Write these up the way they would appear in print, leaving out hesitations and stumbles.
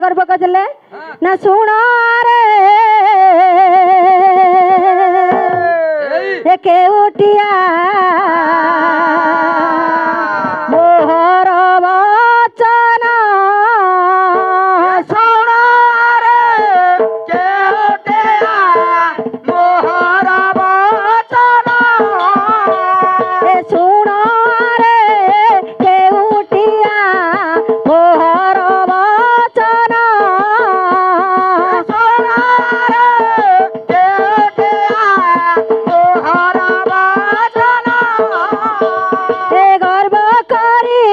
गर्व कहले ना सुण रे केउटिया मोहर वचन सुण रे केउटिया मोहर वचन सुण रे केउटिया मोहर वचन सुण रे केउटिया मोहर वचन ए गर्व करी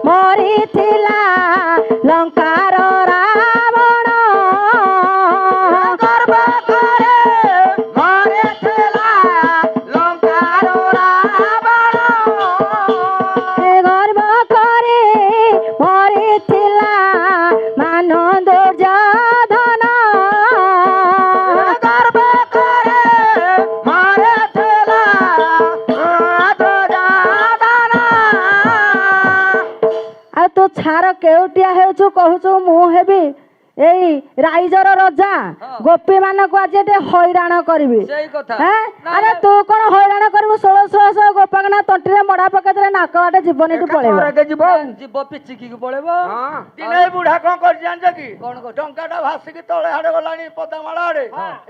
मरिथिला लंकार रावण गर्व करे मरिथिला लंकार रावण ए गर्व करी मरिथिला मान दुर्योधन गर्व करे मरिथिला दुर्योधन आ तू छार केउटिया हेउछु कहूछु मु हेबी एई राइजर रजा गोपी मानक आज एटे हैराण करबी ସେଇ କଥା हैं ନା, अरे ନା। तू कोन हैराण करबू 1600 गोपाकना तंटीरे मडा पकेतरे नाक बाटे जीवनी टू पळेबो ଯିବ ପିଚିକି ପଳେଇବ ଦିନେ ବୁଢା କଣ କରି ଜାଣିଛ କି କଣ କରୁଛି? ଟଙ୍କାଟା ଭାସିକି ତଳେ ହାଡେ ଗଲାଣି ପଦାମାଳ ଆଡେ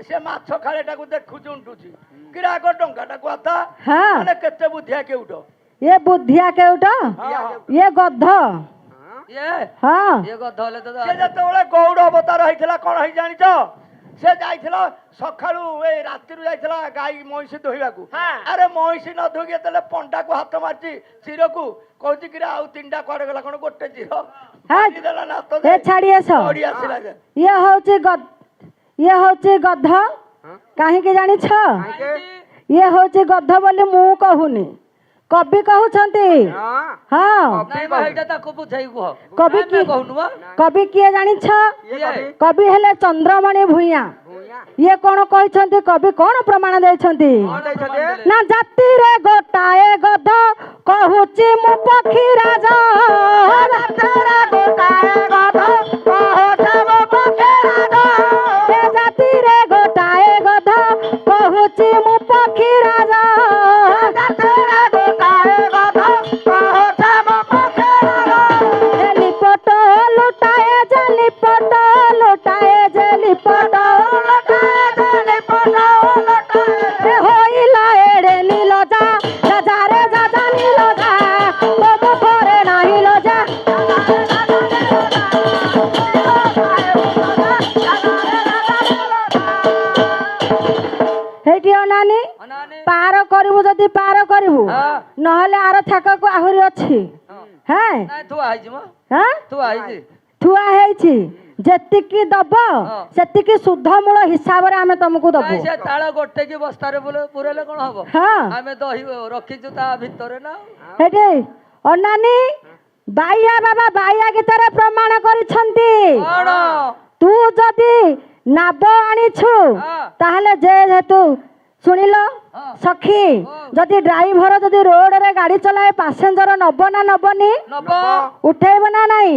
ସେ ମାଛ ଖାଳେଟାକୁ ଦେଖୁଛି ଉଣ୍ଟୁଛି କିରାକ ଟଙ୍କାଟାକୁ ଆତା हां ମାନେ କେତେ ବୁଦ୍ଧିଆ କେଉଟ ये बुद्धिया केउट ये गध ଇଏ हां ଇଏ ଗଧ ହେଲେ ତ ସେ ଯେତେବେଳେ ଗୌଡ଼ ଅବତାର ହେଇଥିଲା କଣ ହେଇ ଜାଣିଛ ସେ ଯାଇଥିଲା ସକାଳୁ ଏଇ ରାତିରୁ ଯାଇଥିଲା ଗାଈ ମଇଁଷି ଧୋଇବାକୁ ଆରେ ମଇଁଷି ନ ଧୋଇକି ଯେତେବେଳେ ପଣ୍ଡାକୁ ହାତ ମାରିଛି ଚିରକୁ କହୁଛି କିରେ ଆଉ ତିନିଟା କୁଆଡେ ଗଲା କଣ ଗୋଟେ ଚିର हां ଦେଲା ନାତ ए छाड़ी एस ଦୌଡ଼ି ଆସିଲା ଯେ ये होची गध काहे के जानि छ ये होची गध बोली मु कहूनी कवि कहउछंती हां ନାଇଁ ବା ଏଇଟା ତାକୁ ବୁଝେଇ କୁହ କବି ଆମେ କି କହୁନୁ ବା कवि किए जानि छ कवि हेले चंद्रमणि भुइया ये कौन कहते कवि कौन प्रमाण देछंती ना जाति रे गोटाए गध कहूची मु पक्षी राजा जाति रे गोटाए गध कहूची मु पक्षी राजा ए जाति रे गोटाए गध कहूची मु पक्षी राजा जाति रे गोटाए गध कहूची मु पक्षी राजा ए लिपट लुटाए जे लिपट लुटाए जे लिपट होइला एड़े नीलजा राजा रे राजा नीलजा तब करे नाही लजा हेटी अनानी ଅନାନି पार करिवु जदी पार करिवु हां नहले आर थाकाकु आहुरी अछि हैं ନାଇଁ ଥୁଆ ହେଇଛି ମ हैं ଥୁଆ ହେଇଛି थुआ ହେଇछि जेतिकी दब सेतिकी शुद्ध मूल हिसाब रे आमे तुमको दबो ନାଇଁ ସେ ତାଳ ଗୋଟେକି ବସ୍ତାରେ ପୁରେଇଲେ କଣ ହବ हां ଆମେ ଦହି ରଖିଛୁ ତା ଭିତରେ ନା हेटी अनानी बाइया बाबा बाइया गीतारे प्रमाण करिछंती କଣ तू जदी नाब आनिछु हां ताहले जे हेतु सुनिलो हां सखी जदी ड्राइवर जदी रोड रे गाड़ी चलाए पैसेंजर नब ना नबनी ନବ उठेइब ना नहीं